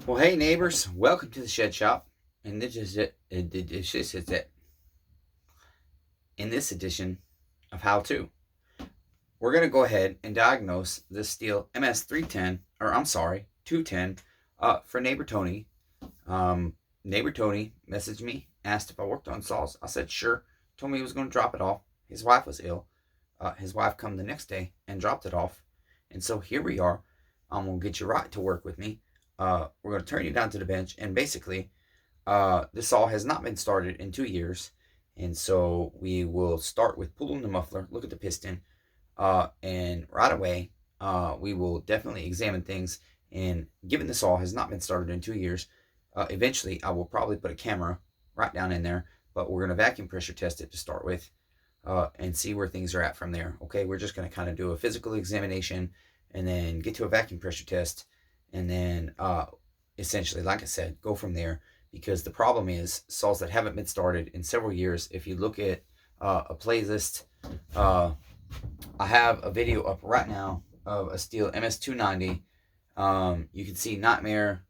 Well, hey neighbors, welcome to the shed shop. And this is it. In this edition of How To, we're going to go ahead and diagnose this steel ms 210 for neighbor Tony. Neighbor Tony messaged me, asked if I worked on saws. I said sure. Told me he was going to drop it off. His wife was ill. His wife come the next day and dropped it off. And so here we are. I'm going to get you right to work with me. We're going to turn you down to the bench, and basically, this saw has not been started in 2 years, and so we will start with pulling the muffler, look at the piston, and right away, we will definitely examine things. And given the saw has not been started in 2 years, eventually I will probably put a camera right down in there, but we're going to vacuum pressure test it to start with, and see where things are at from there. Okay, we're just going to kind of do a physical examination and then get to a vacuum pressure test, and then essentially, like I said, go from there. Because the problem is saws that haven't been started in several years. If you look at a playlist, I have a video up right now of a steel ms290. You can see Nightmare,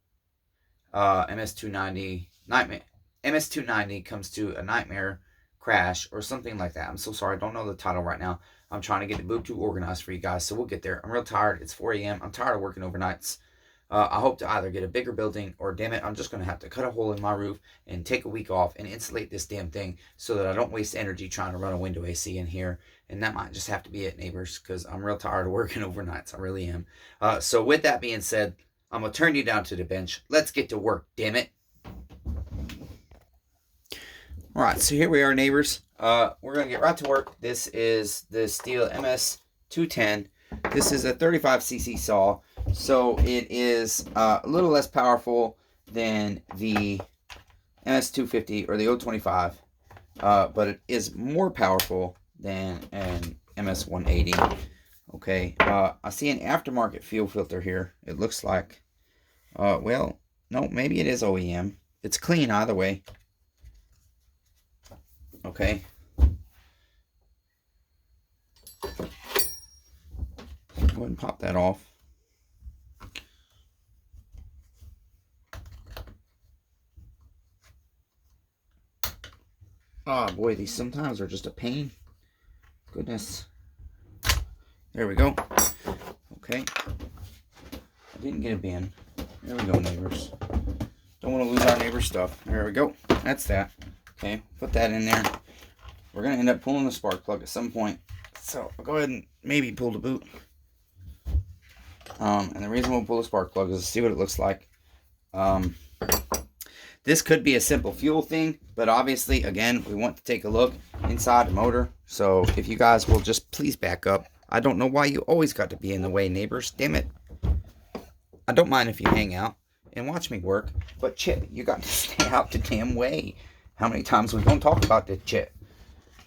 ms290 nightmare. ms290 comes to a nightmare crash or something like that. I'm so sorry, I don't know the title right now. I'm trying to get the boot too organized for you guys, so we'll get there. I'm real tired. It's 4 a.m. I'm tired of working overnights. I hope to either get a bigger building, or damn it, I'm just going to have to cut a hole in my roof and take a week off and insulate this damn thing so that I don't waste energy trying to run a window AC in here. And that might just have to be it, neighbors, because I'm real tired of working overnights. I really am. So with that being said, I'm going to turn you down to the bench. Let's get to work, damn it. All right, so here we are, neighbors. We're going to get right to work. This is the steel ms210. This is a 35cc saw, so it is a little less powerful than the ms250 or the 025, but it is more powerful than an ms180. Okay, I see an aftermarket fuel filter here. It looks like, well, no, maybe it is OEM. It's clean either way. Okay. Go ahead and pop that off. Oh boy, these sometimes are just a pain. Goodness. There we go. Okay. I didn't get a bin. There we go, neighbors. Don't want to lose our neighbor's stuff. There we go. That's that. Okay, put that in there. We're going to end up pulling the spark plug at some point. So I'll go ahead and maybe pull the boot. And the reason we'll pull the spark plug is to see what it looks like. This could be a simple fuel thing, but obviously, again, we want to take a look inside the motor. So if you guys will just please back up. I don't know why you always got to be in the way, neighbors. Damn it. I don't mind if you hang out and watch me work, but Chip, you got to stay out the damn way. How many times we gonna talk about this, Chip?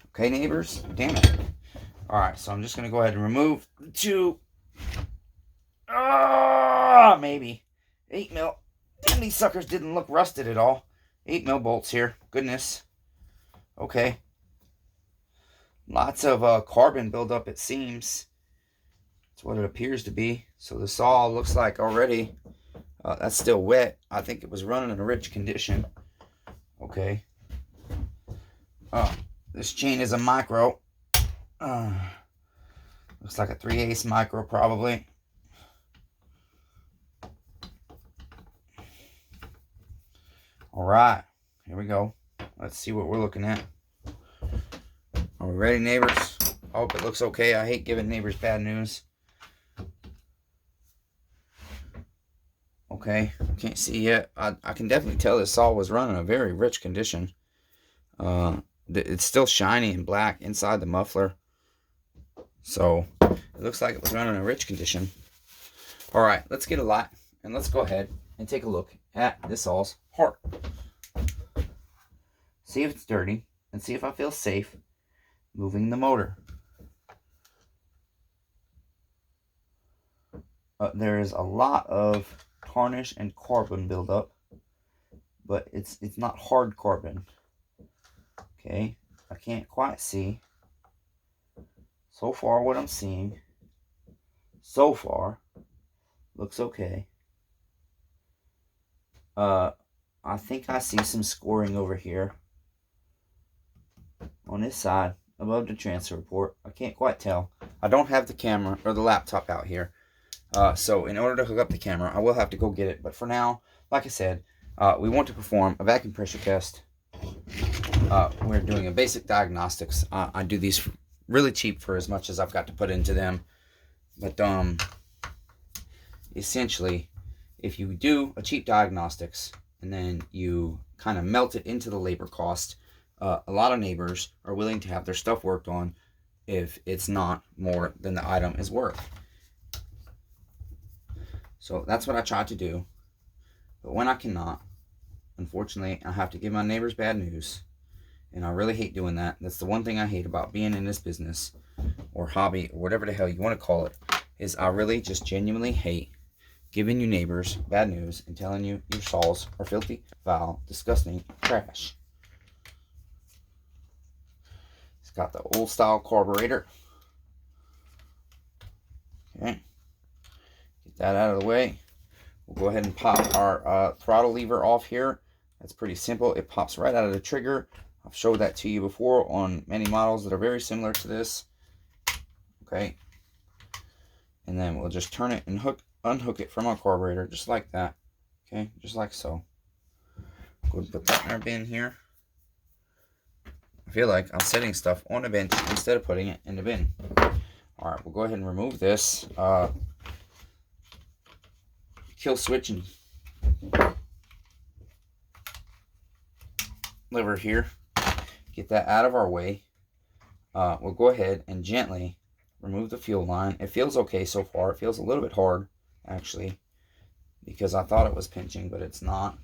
Okay, neighbors? Damn it. Alright, so I'm just gonna go ahead and remove the two. Maybe 8mm. Damn, these suckers didn't look rusted at all. 8mm bolts here. Goodness. Okay. Lots of carbon buildup, it seems. That's what it appears to be. So the saw looks like already, that's still wet. I think it was running in a rich condition. Okay. This chain is a micro. Looks like a 3/8 micro probably. Alright, here we go. Let's see what we're looking at. Are we ready, neighbors? I hope it looks okay. I hate giving neighbors bad news. Okay, can't see yet. I can definitely tell this saw was run in a very rich condition. It's still shiny and black inside the muffler. So, it looks like it was run in a rich condition. Alright, let's get a light and let's go ahead and take a look at this saw's heart. See if it's dirty and see if I feel safe moving the motor. There is a lot of tarnish and carbon buildup, but it's not hard carbon. Okay, I can't quite see. So far, what I'm seeing so far looks okay. I think I see some scoring over here on this side above the transfer port. I can't quite tell. I don't have the camera or the laptop out here. So in order to hook up the camera, I will have to go get it. But for now, like I said, we want to perform a vacuum pressure test. We're doing a basic diagnostics. I do these really cheap for as much as I've got to put into them. But essentially, if you do a cheap diagnostics and then you kind of melt it into the labor cost, a lot of neighbors are willing to have their stuff worked on if it's not more than the item is worth. So that's what I try to do. But when I cannot, unfortunately, I have to give my neighbors bad news. And I really hate doing that. That's the one thing I hate about being in this business or hobby or whatever the hell you want to call it, is I really just genuinely hate giving you neighbors bad news and telling you your saws are filthy, foul, disgusting trash. It's got the old style carburetor. Okay. Get that out of the way. We'll go ahead and pop our throttle lever off here. That's pretty simple. It pops right out of the trigger. I've showed that to you before on many models that are very similar to this. Okay. And then we'll just turn it and unhook it from our carburetor just like that. Okay, just like so. Go ahead and put that in our bin here. I feel like I'm setting stuff on a bench instead of putting it in the bin. Alright, we'll go ahead and remove this kill switch and lever here. Get that out of our way. We'll go ahead and gently remove the fuel line. It feels okay so far. It feels a little bit hard, actually, because I thought it was pinching, but it's not.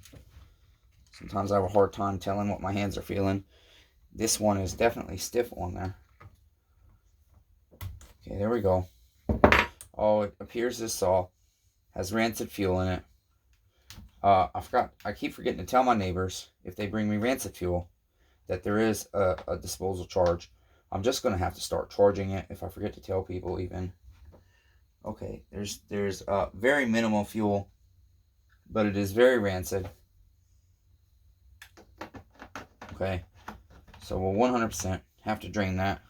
Sometimes I have a hard time telling what my hands are feeling. This one is definitely stiff on there. Okay, there we go. Oh, it appears this saw has rancid fuel in it. I keep forgetting to tell my neighbors, if they bring me rancid fuel, that there is a disposal charge. I'm just going to have to start charging it if I forget to tell people even. Okay, there's very minimal fuel, but it is very rancid. Okay, so we'll 100% have to drain that.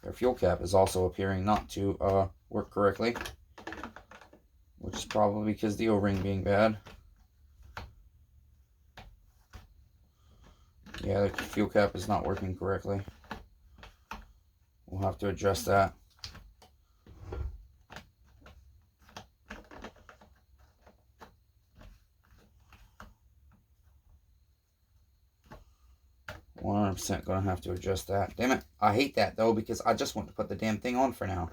Their fuel cap is also appearing not to work correctly, which is probably because the O-ring being bad. Yeah, the fuel cap is not working correctly. We'll have to adjust that. %, gonna have to adjust that. Damn it. I hate that though, because I just want to put the damn thing on for now.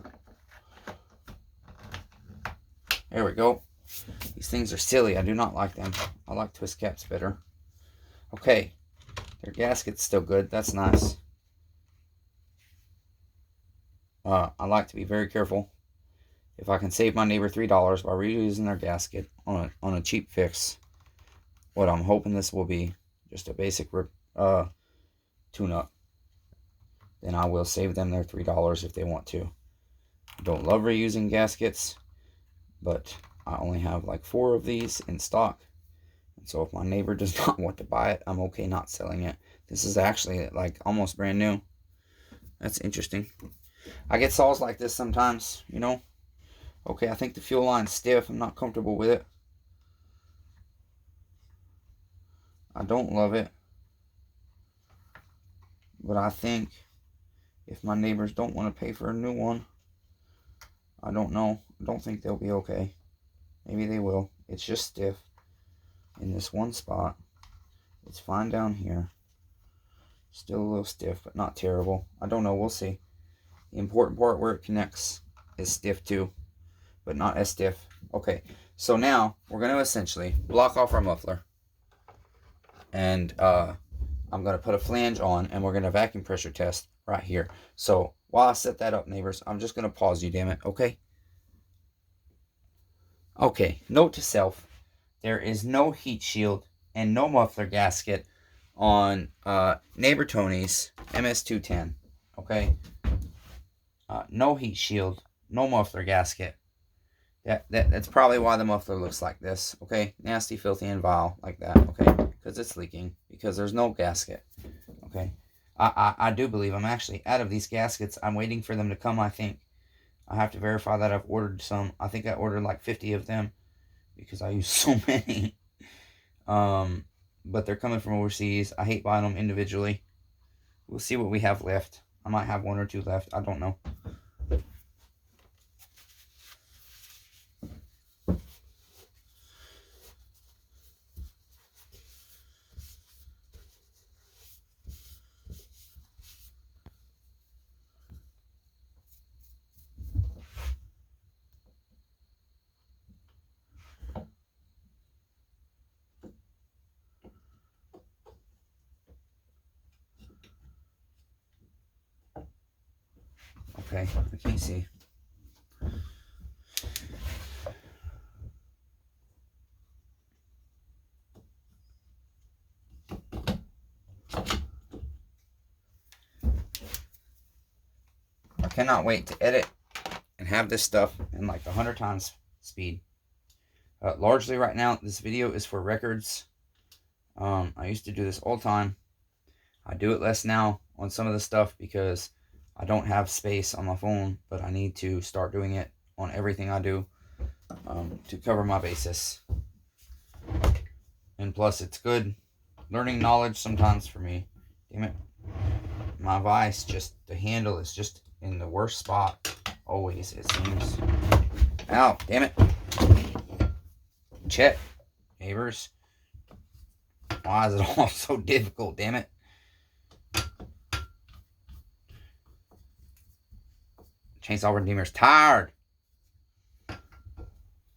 There we go. These things are silly. I do not like them. I like twist caps better. Okay. Their gasket's still good. That's nice. I like to be very careful. If I can save my neighbor $3 by reusing their gasket on a cheap fix, what I'm hoping this will be just a basic tune-up, then I will save them their $3 if they want to. I don't love reusing gaskets, but I only have like 4 of these in stock. And so if my neighbor does not want to buy it, I'm okay not selling it. This is actually like almost brand new. That's interesting. I get saws like this sometimes, you know. Okay, I think the fuel line's stiff. I'm not comfortable with it. I don't love it. But I think if my neighbors don't want to pay for a new one, I don't know. I don't think they'll be okay. Maybe they will. It's just stiff in this one spot. It's fine down here. Still a little stiff, but not terrible. I don't know. We'll see. The important part where it connects is stiff too, but not as stiff. Okay, so now we're going to essentially block off our muffler. And I'm going to put a flange on, and we're going to vacuum pressure test right here. So while I set that up, neighbors, I'm just going to pause you, damn it, okay? Okay, note to self, there is no heat shield and no muffler gasket on neighbor Tony's ms210, okay? No heat shield, no muffler gasket. That's probably why the muffler looks like this. Okay, nasty, filthy, and vile like that. Okay, because it's leaking, because there's no gasket. Okay, I do believe I'm actually out of these gaskets. I'm waiting for them to come. I think I have to verify that I've ordered some. I think I ordered like 50 of them because I use so many. But they're coming from overseas. I hate buying them individually. We'll see what we have left. I might have 1 or 2 left. I don't know. Okay, I can't see. I cannot wait to edit and have this stuff in like 100 times speed. Largely right now, this video is for records. I used to do this all the time. I do it less now on some of the stuff because I don't have space on my phone, but I need to start doing it on everything I do to cover my basis. And plus, it's good learning knowledge sometimes for me. Damn it. My vise, just the handle is just in the worst spot. Always, it seems. Ow, damn it. Check, neighbors. Why is it all so difficult, damn it? Chainsaw Redeemer's tired.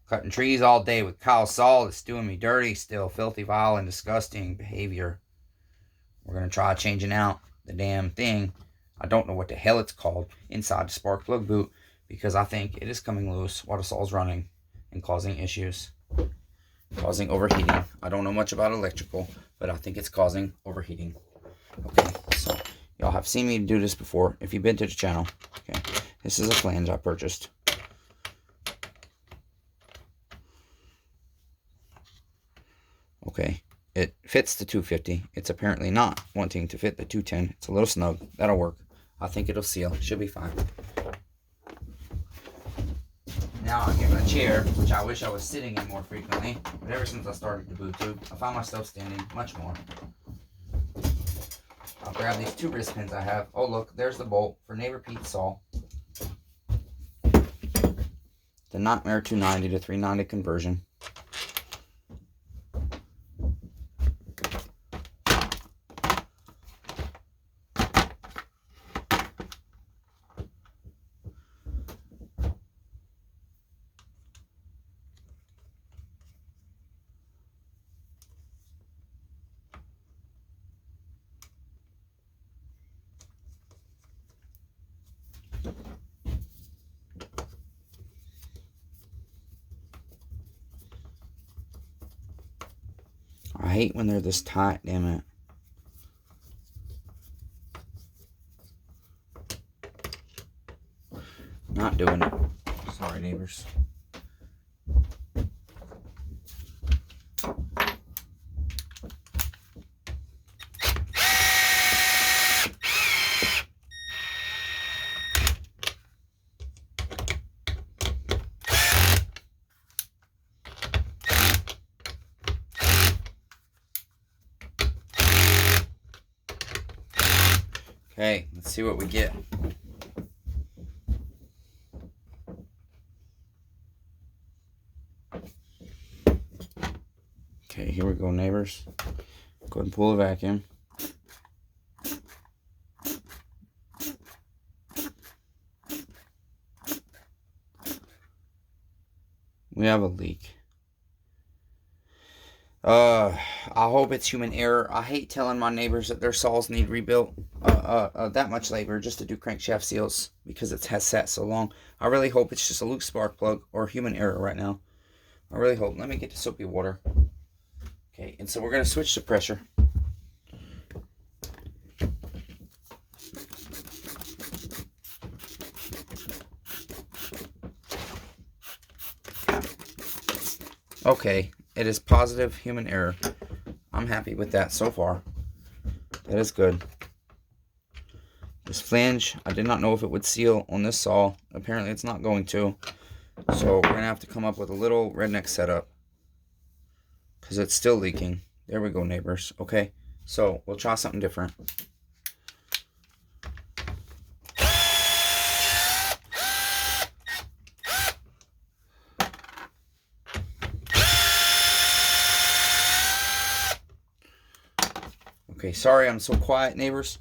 Cutting trees all day with Kyle Saul. It's doing me dirty still. Filthy, vile, and disgusting behavior. We're going to try changing out the damn thing. I don't know what the hell it's called inside the spark plug boot because I think it is coming loose while the saw's running and causing issues. Causing overheating. I don't know much about electrical, but I think it's causing overheating. Okay, so y'all have seen me do this before if you've been to the channel. Okay, this is a flange I purchased. Okay, it fits the 250. It's apparently not wanting to fit the 210. It's a little snug. That'll work. I think it'll seal. Should be fine. Now I get my chair, which I wish I was sitting in more frequently, but ever since I started the boot tube, I find myself standing much more. I'll grab these 2 wrist pins I have. Oh look, there's the bolt for Neighbor Pete's saw. The Nightmare 290 to 390 conversion. I hate when they're this tight, damn it. Not doing it. Sorry, neighbors. Okay, let's see what we get. Okay, here we go, neighbors. Go ahead and pull the vacuum. We have a leak. I hope it's human error. I hate telling my neighbors that their saws need rebuilt. That much labor just to do crankshaft seals because it has sat so long. I really hope it's just a loose spark plug or human error right now. I really hope. Let me get the soapy water. Okay, and so we're going to switch to pressure. Okay, it is positive human error. I'm happy with that so far. That is good. This flange, I did not know if it would seal on this saw. Apparently it's not going to. So we're going to have to come up with a little redneck setup, because it's still leaking. There we go, neighbors. Okay, so we'll try something different. Okay, sorry I'm so quiet, neighbors.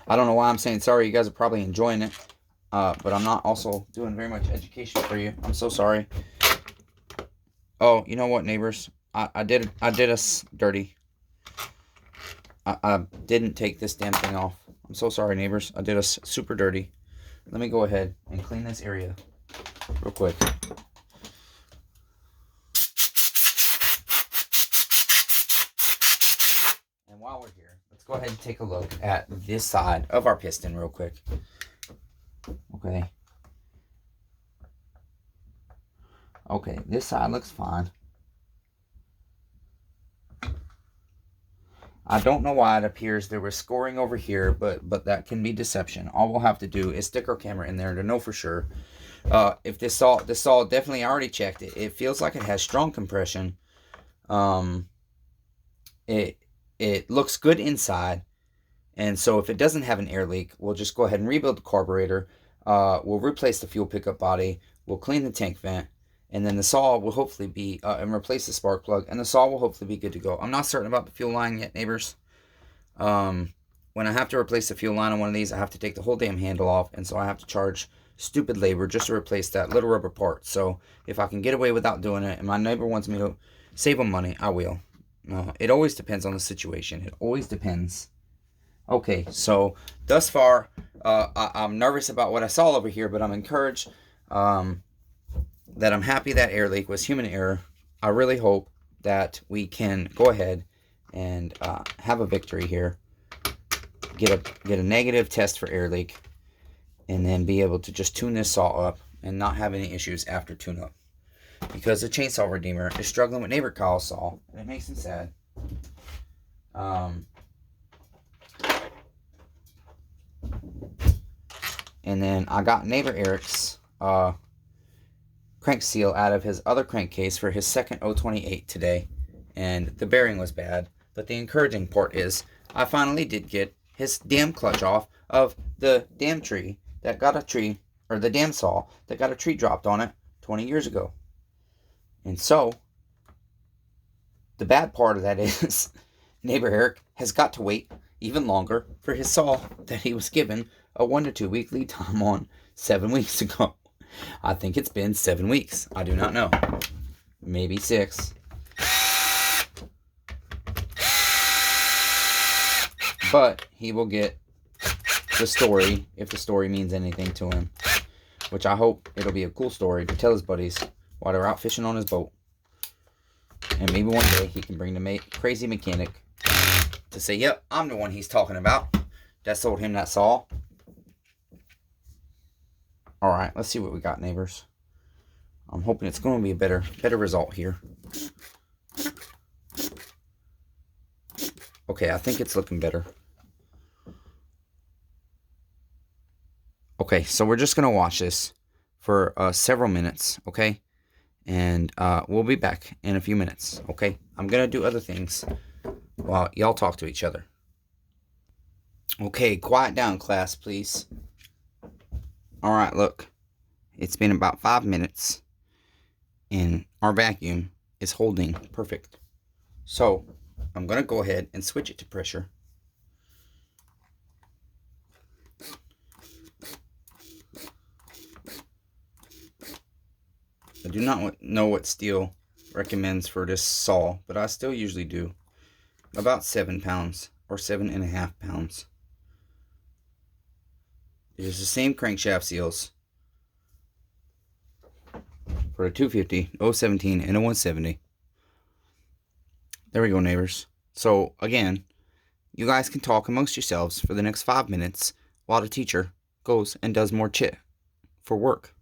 I don't know why I'm saying sorry. You guys are probably enjoying it. But I'm not also doing very much education for you. I'm so sorry. Oh, you know what, neighbors? I did us dirty. I didn't take this damn thing off. I'm so sorry, neighbors. I did us super dirty. Let me go ahead and clean this area real quick. And while we're here, let's go ahead and take a look at this side of our piston real quick. Okay. Okay, this side looks fine. I don't know why it appears there was scoring over here, but that can be deception. All we'll have to do is stick our camera in there to know for sure. If this saw definitely, I already checked it. It feels like it has strong compression. It looks good inside, and so if it doesn't have an air leak, we'll just go ahead and rebuild the carburetor. We'll replace the fuel pickup body. We'll clean the tank vent. And then the saw will hopefully be, and replace the spark plug, and the saw will hopefully be good to go. I'm not certain about the fuel line yet, neighbors. When I have to replace the fuel line on one of these, I have to take the whole damn handle off, and so I have to charge stupid labor just to replace that little rubber part. So if I can get away without doing it, and my neighbor wants me to save him money, I will. It always depends on the situation. It always depends. Okay, so thus far, I'm nervous about what I saw over here, but I'm encouraged. That I'm happy that air leak was human error. I really hope that we can go ahead and have a victory here. Get a negative test for air leak, and then be able to just tune this saw up and not have any issues after tune up. Because the Chainsaw Redeemer is struggling with neighbor Kyle's saw, and it makes him sad. And then I got neighbor Eric's crank seal out of his other crankcase for his second 028 today, and the bearing was bad. But the encouraging part is I finally did get his damn clutch off of the damn tree that got a tree, or the damn saw that got a tree dropped on it 20 years ago. And so the bad part of that is neighbor Eric has got to wait even longer for his saw that he was given a 1 to 2 week lead time on 7 weeks ago. I think it's been 7 weeks. I do not know. Maybe 6. But he will get the story, if the story means anything to him. Which I hope it'll be a cool story to tell his buddies while they're out fishing on his boat. And maybe one day he can bring the crazy mechanic to say, yep, I'm the one he's talking about that sold him that saw. Alright, let's see what we got, neighbors. I'm hoping it's going to be a better result here. Okay, I think it's looking better. Okay, so we're just going to watch this for several minutes, okay? And we'll be back in a few minutes, okay? I'm going to do other things while y'all talk to each other. Okay, quiet down, class, please. Alright, look. It's been about 5 minutes, and our vacuum is holding perfect. So, I'm going to go ahead and switch it to pressure. I do not know what steel recommends for this saw, but I still usually do. About 7 pounds, or 7.5 pounds. It is the same crankshaft seals for a 250, 017, and a 170. There we go, neighbors. So, again, you guys can talk amongst yourselves for the next 5 minutes while the teacher goes and does more chit for work.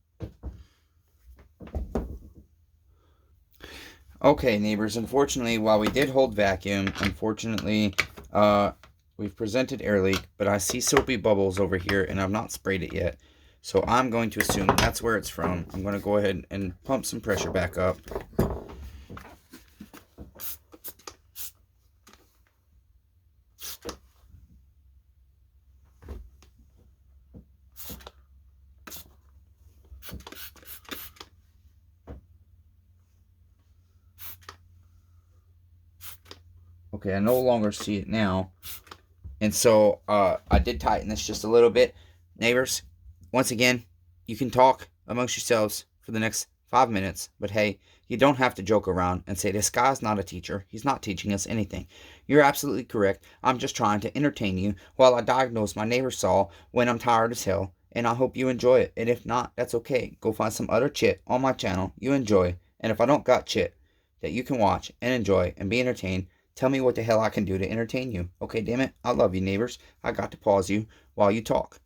Okay, neighbors, unfortunately, while we did hold vacuum, unfortunately, we've presented air leak, but I see soapy bubbles over here, and I've not sprayed it yet. So I'm going to assume that's where it's from. I'm going to go ahead and pump some pressure back up. Okay, I no longer see it now. And so I did tighten this just a little bit. Neighbors, once again, you can talk amongst yourselves for the next 5 minutes. But hey, you don't have to joke around and say, this guy's not a teacher. He's not teaching us anything. You're absolutely correct. I'm just trying to entertain you while I diagnose my neighbor's saw when I'm tired as hell. And I hope you enjoy it. And if not, that's okay. Go find some other chit on my channel you enjoy. And if I don't got chit that you can watch and enjoy and be entertained, tell me what the hell I can do to entertain you. Okay, damn it. I love you, neighbors. I got to pause you while you talk.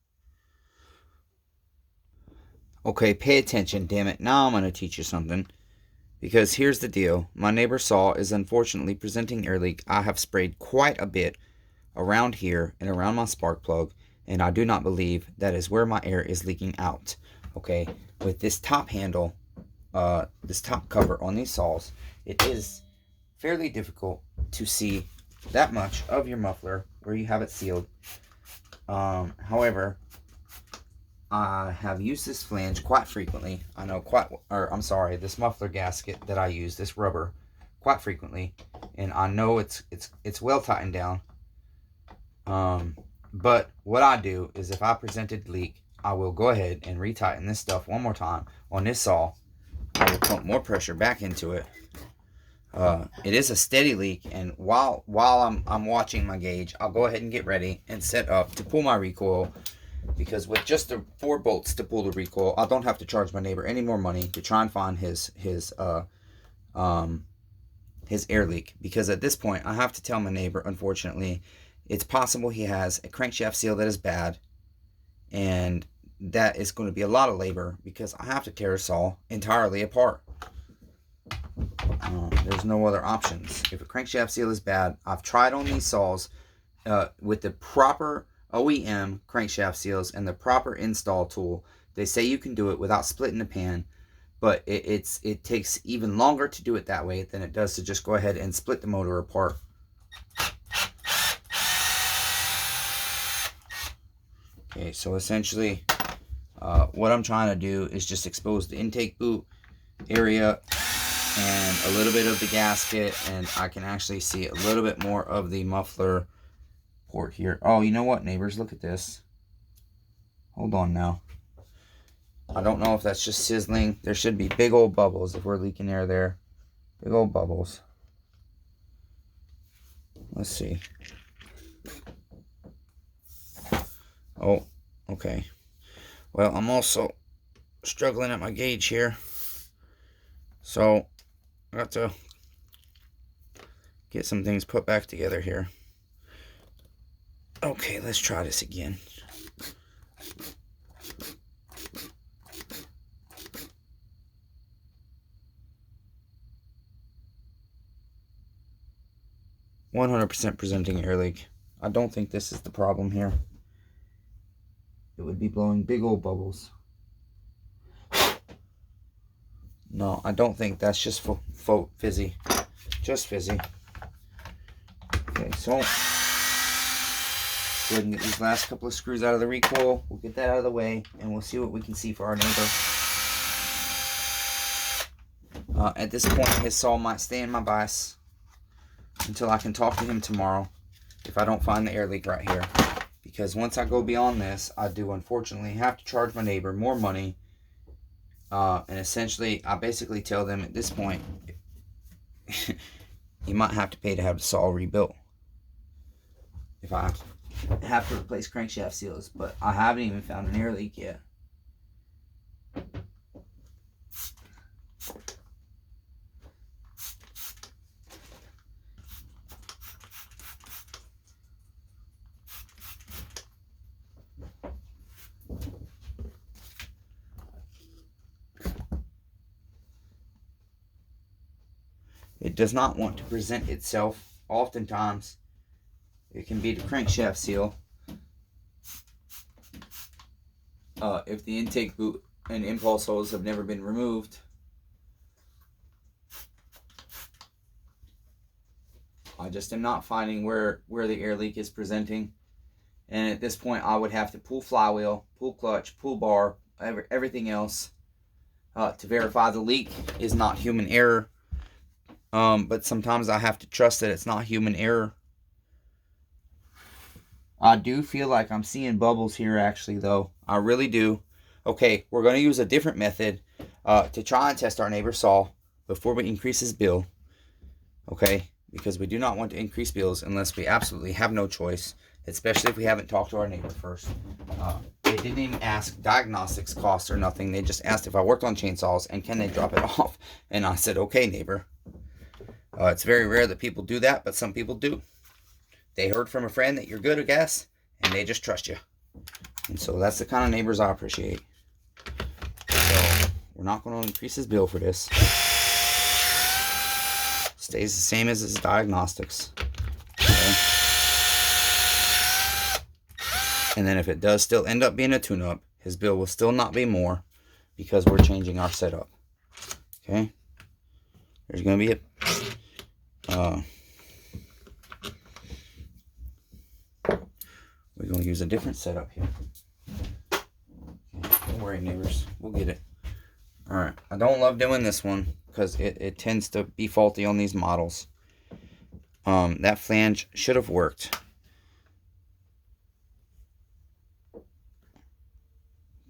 Okay, pay attention, damn it. Now I'm going to teach you something. Because here's the deal. My neighbor's saw is unfortunately presenting air leak. I have sprayed quite a bit around here and around my spark plug, and I do not believe that is where my air is leaking out. Okay, with this top handle, this top cover on these saws, it is fairly difficult to see that much of your muffler where you have it sealed. However, I have used this flange quite frequently. I know this muffler gasket that I use, this rubber, quite frequently, and I know it's well tightened down. But what I do is, if I presented leak, I will go ahead and retighten this stuff one more time on this saw. I will pump more pressure back into it. It is a steady leak, and while I'm watching my gauge, I'll go ahead and get ready and set up to pull my recoil, because with just the 4 bolts to pull the recoil, I don't have to charge my neighbor any more money to try and find his air leak, because at this point I have to tell my neighbor, unfortunately, it's possible he has a crankshaft seal that is bad, and that is going to be a lot of labor because I have to tear a saw entirely apart. There's no other options. If a crankshaft seal is bad, I've tried on these saws with the proper OEM crankshaft seals and the proper install tool. They say you can do it without splitting the pan, but it takes even longer to do it that way than it does to just go ahead and split the motor apart. Okay, so essentially what I'm trying to do is just expose the intake boot area and a little bit of the gasket, and I can actually see a little bit more of the muffler port here. Oh, you know what, neighbors? Look at this. Hold on now. I don't know if that's just sizzling. There should be big old bubbles if we're leaking air there. Big old bubbles. Let's see. Oh, okay. Well, I'm also struggling at my gauge here. So I got to get some things put back together here. Okay, let's try this again. %, presenting air leak. I don't think this is the problem here. It would be blowing big old bubbles. No, I don't think that's just fizzy. Just fizzy. Okay, so go ahead and get these last couple of screws out of the recoil. We'll get that out of the way, and we'll see what we can see for our neighbor. At this point, his saw might stay in my vise until I can talk to him tomorrow if I don't find the air leak right here. Because once I go beyond this, I do unfortunately have to charge my neighbor more money. And essentially, I basically tell them at this point, you might have to pay to have the saw rebuilt if I have to replace crankshaft seals. But I haven't even found an air leak yet. it does not want to present itself. Oftentimes, it can be the crankshaft seal. If the intake boot and impulse hose have never been removed, I just am not finding where the air leak is presenting. And at this point, I would have to pull flywheel, pull clutch, pull bar, everything else to verify the leak is not human error. But sometimes I have to trust that it's not human error. I do feel like I'm seeing bubbles here actually, though. I really do. Okay, we're going to use a different method to try and test our neighbor's saw before we increase his bill. Okay, because we do not want to increase bills unless we absolutely have no choice, especially if we haven't talked to our neighbor first. They didn't even ask diagnostics costs or nothing. They just asked if I worked on chainsaws and can they drop it off. And I said, okay, neighbor. It's very rare that people do that, but some people do. They heard from a friend that you're good, I guess, and they just trust you. And so that's the kind of neighbors I appreciate. So we're not going to increase his bill for this. Stays the same as his diagnostics. Okay. And then if it does still end up being a tune-up, his bill will still not be more because we're changing our setup. Okay. There's going to be a we're going to use a different setup here. Okay, don't worry, neighbors. We'll get it. Alright. I don't love doing this one because it tends to be faulty on these models. That flange should have worked.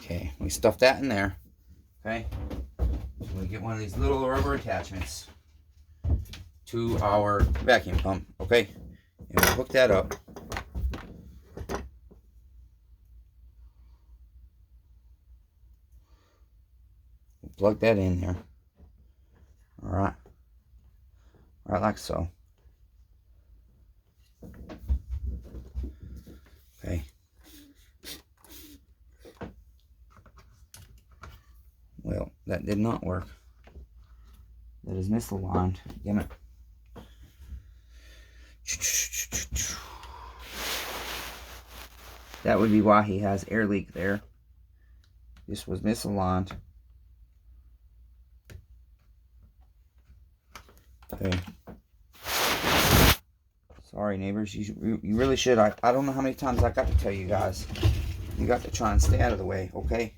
Okay. We stuff that in there. Okay. We get one of these little rubber attachments to our vacuum pump. Okay. And we hook that up. Plug that in there. Alright. Right like so. Okay. Well, that did not work. That is misaligned. Damn it. That would be why he has air leak there. This was misaligned. Okay. Sorry, neighbors. You really should. I don't know how many times I got to tell you guys. You got to try and stay out of the way, okay?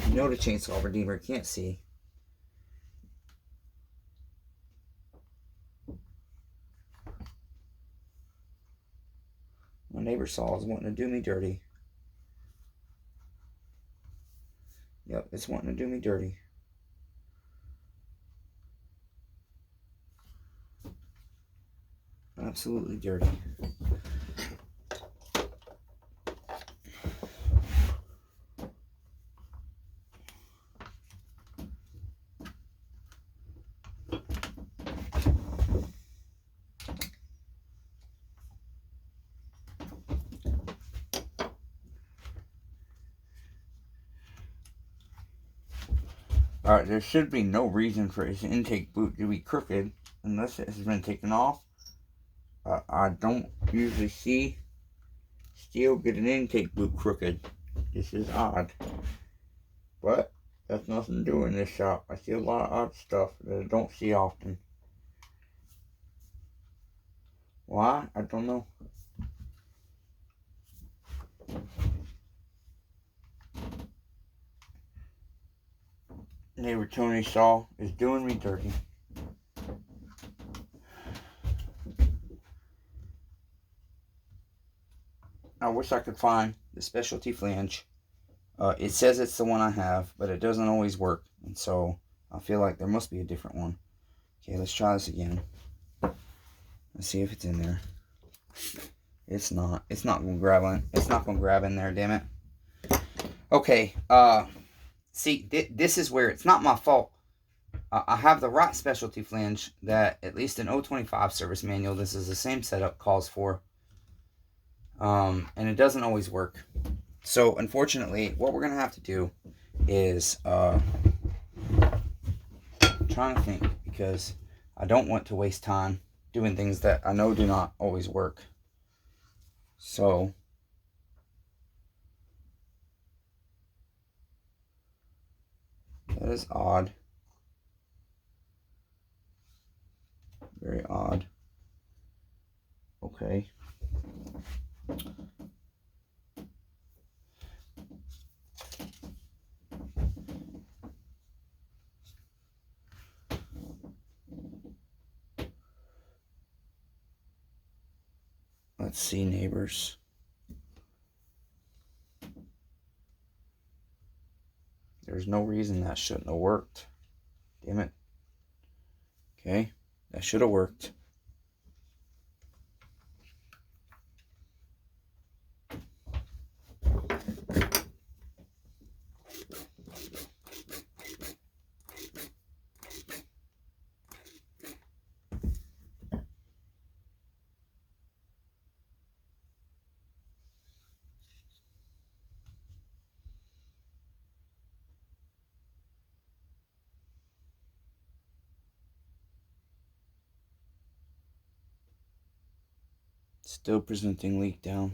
You know the chainsaw redeemer can't see. My neighbor saw is wanting to do me dirty. Yep, it's wanting to do me dirty. Absolutely dirty. Alright, there should be no reason for his intake boot to be crooked unless it has been taken off. I don't usually see steel get an intake boot crooked. This is odd. But that's nothing to do in this shop. I see a lot of odd stuff that I don't see often. Why? I don't know. Neighbor Tony's saw is doing me dirty. I wish I could find the specialty flange. It says it's the one I have, but it doesn't always work. And so I feel like there must be a different one. Okay, let's try this again. Let's see if it's in there. It's not. It's not going to grab on. It's not going to grab in there, damn it. Okay, see, this is where it's not my fault. I have the right specialty flange that, at least in 025 service manual, this is the same setup calls for. And it doesn't always work. So, unfortunately, what we're going to have to do is, I'm trying to think, because I don't want to waste time doing things that I know do not always work. So that is odd. Very odd. Okay. Let's see, neighbors. There's no reason that shouldn't have worked. Damn it. Okay, that should have worked. Still presenting leak down.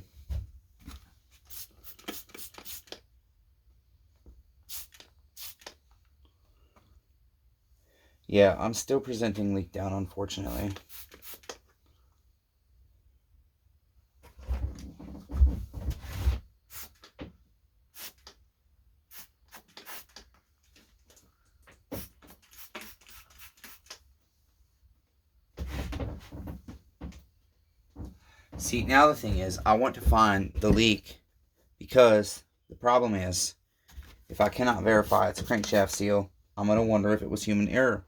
Yeah, I'm still presenting leak down, unfortunately. See, now the thing is, I want to find the leak, because the problem is, if I cannot verify it's a crankshaft seal, I'm going to wonder if it was human error.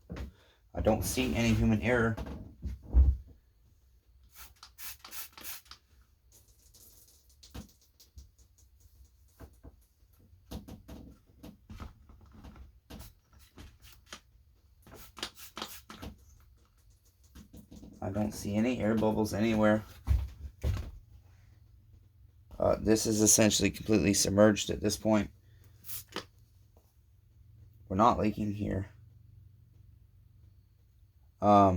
I don't see any human error. I don't see any air bubbles anywhere. This is essentially completely submerged at this point. We're not leaking here. Not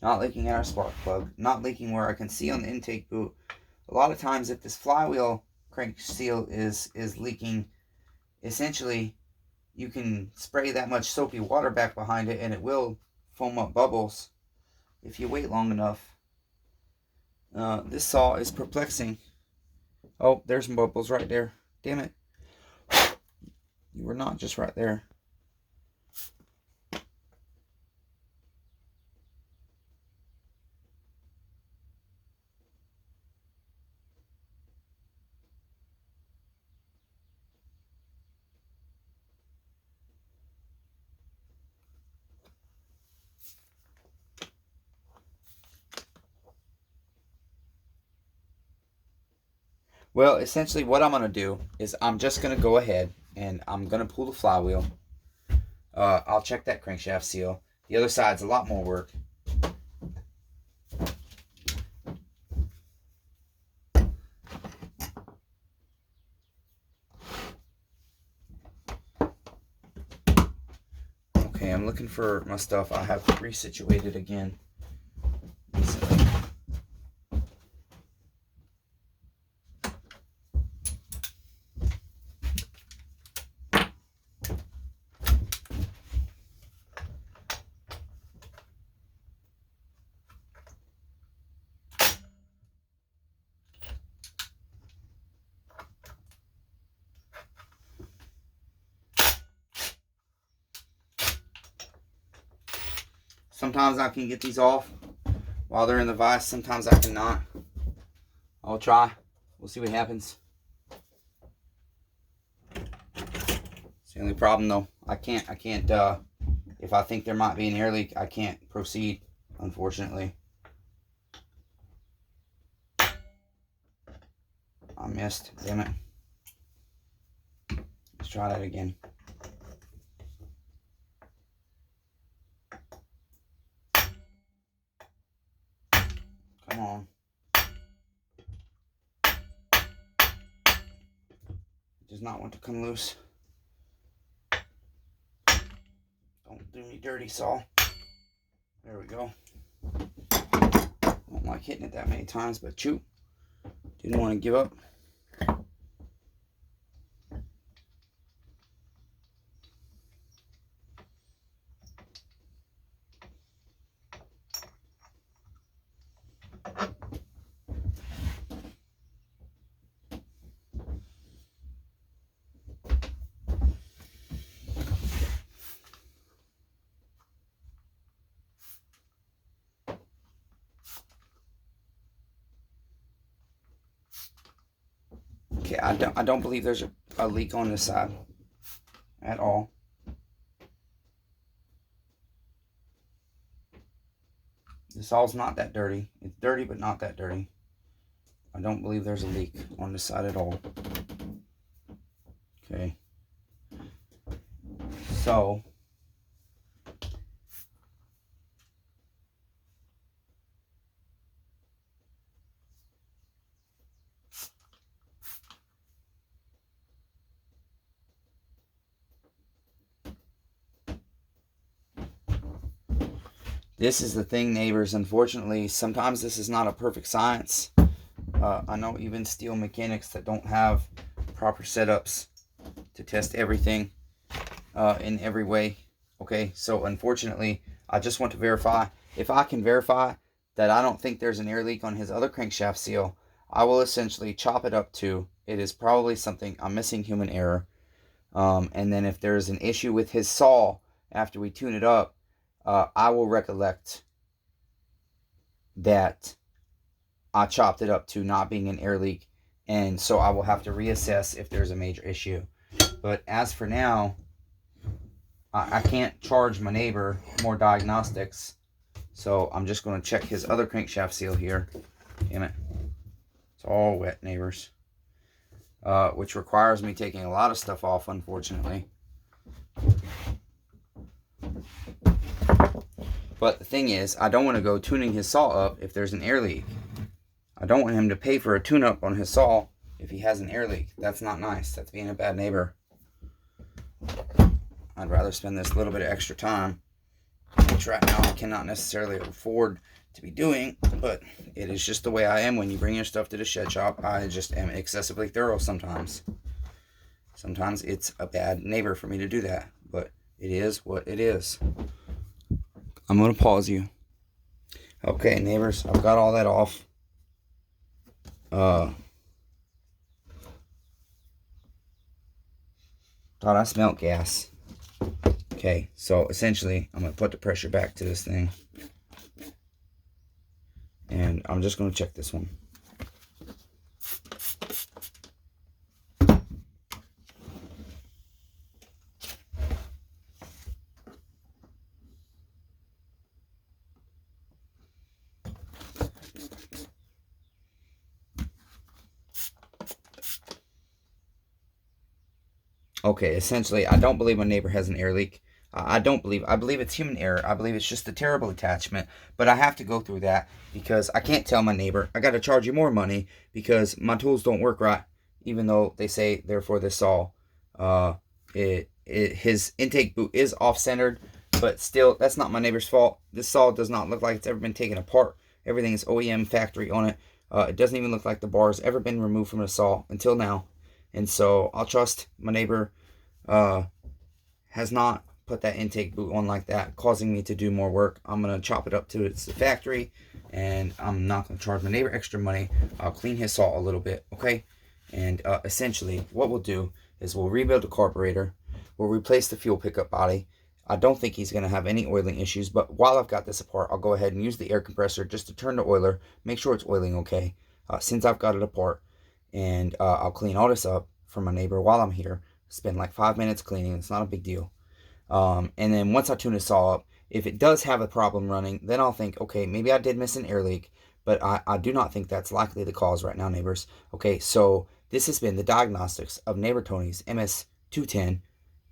leaking in our spark plug. Not leaking where I can see on the intake boot. A lot of times, if this flywheel crank seal is leaking, essentially, you can spray that much soapy water back behind it and it will foam up bubbles if you wait long enough. This saw is perplexing. Oh, there's some bubbles right there. Damn it. You were not just right there. Well, essentially what I'm going to do is I'm just going to go ahead and I'm going to pull the flywheel. I'll check that crankshaft seal. The other side's a lot more work. Okay, I'm looking for my stuff. I have resituated again recently. Sometimes I can get these off while they're in the vise. Sometimes I cannot. I'll try. We'll see what happens. It's the only problem though. I can't, if I think there might be an air leak, I can't proceed, unfortunately. I missed, damn it. Let's try that again. Come on. It does not want to come loose. Don't do me dirty, saw. There we go. Don't like hitting it that many times, but shoot. Didn't want to give up. Okay, I don't believe there's a leak on this side at all. The saw's not that dirty. It's dirty, but not that dirty. I don't believe there's a leak on this side at all. Okay. So, this is the thing, neighbors. Unfortunately, sometimes this is not a perfect science. I know even steel mechanics that don't have proper setups to test everything in every way. Okay, so unfortunately, I just want to verify. If I can verify that I don't think there's an air leak on his other crankshaft seal, I will essentially chop it up to, it is probably something, I'm missing human error. And then if there's an issue with his saw after we tune it up, I will recollect that I chopped it up to not being an air leak, and so I will have to reassess if there's a major issue. But as for now, I can't charge my neighbor more diagnostics, so I'm just going to check his other crankshaft seal here. Damn it. It's all wet, neighbors. Which requires me taking a lot of stuff off, unfortunately. But the thing is, I don't want to go tuning his saw up if there's an air leak. I don't want him to pay for a tune-up on his saw if he has an air leak. That's not nice. That's being a bad neighbor. I'd rather spend this little bit of extra time, which right now I cannot necessarily afford to be doing, but it is just the way I am when you bring your stuff to the shed shop. I just am excessively thorough sometimes. Sometimes it's a bad neighbor for me to do that, but it is what it is. I'm going to pause you. Okay, neighbors, I've got all that off. Thought I smelled gas. Okay, so essentially, I'm going to put the pressure back to this thing. And I'm just going to check this one. Okay, essentially, I don't believe my neighbor has an air leak. I believe it's human error. I believe it's just a terrible attachment. But I have to go through that because I can't tell my neighbor, I got to charge you more money because my tools don't work right, even though they say they're for this saw. His intake boot is off-centered, but still, that's not my neighbor's fault. This saw does not look like it's ever been taken apart. Everything is OEM factory on it. It doesn't even look like the bar has ever been removed from the saw until now. And so I'll trust my neighbor has not put that intake boot on like that, causing me to do more work. I'm going to chop it up to its factory, and I'm not going to charge my neighbor extra money. I'll clean his saw a little bit, okay? And essentially, what we'll do is we'll rebuild the carburetor. We'll replace the fuel pickup body. I don't think he's going to have any oiling issues, but while I've got this apart, I'll go ahead and use the air compressor just to turn the oiler, make sure it's oiling okay, since I've got it apart. And I'll clean all this up for my neighbor while I'm here. Spend like 5 minutes cleaning. It's not a big deal. And then once I tune the saw up, if it does have a problem running, then I'll think, okay, maybe I did miss an air leak, but I do not think that's likely the cause right now, neighbors. Okay, so this has been the diagnostics of Neighbor Tony's ms210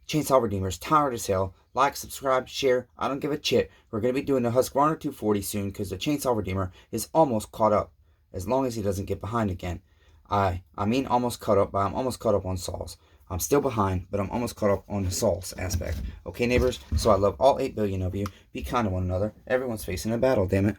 chainsaw redeemers. Tired as hell. Like, subscribe, share. I don't give a shit. We're going to be doing the Husqvarna 240 soon because the chainsaw redeemer is almost caught up, as long as he doesn't get behind again. I mean almost caught up, but I'm almost caught up on saws. I'm still behind, but I'm almost caught up on the sauce aspect. Okay, neighbors? So I love all 8 billion of you. Be kind to one another. Everyone's facing a battle, damn it.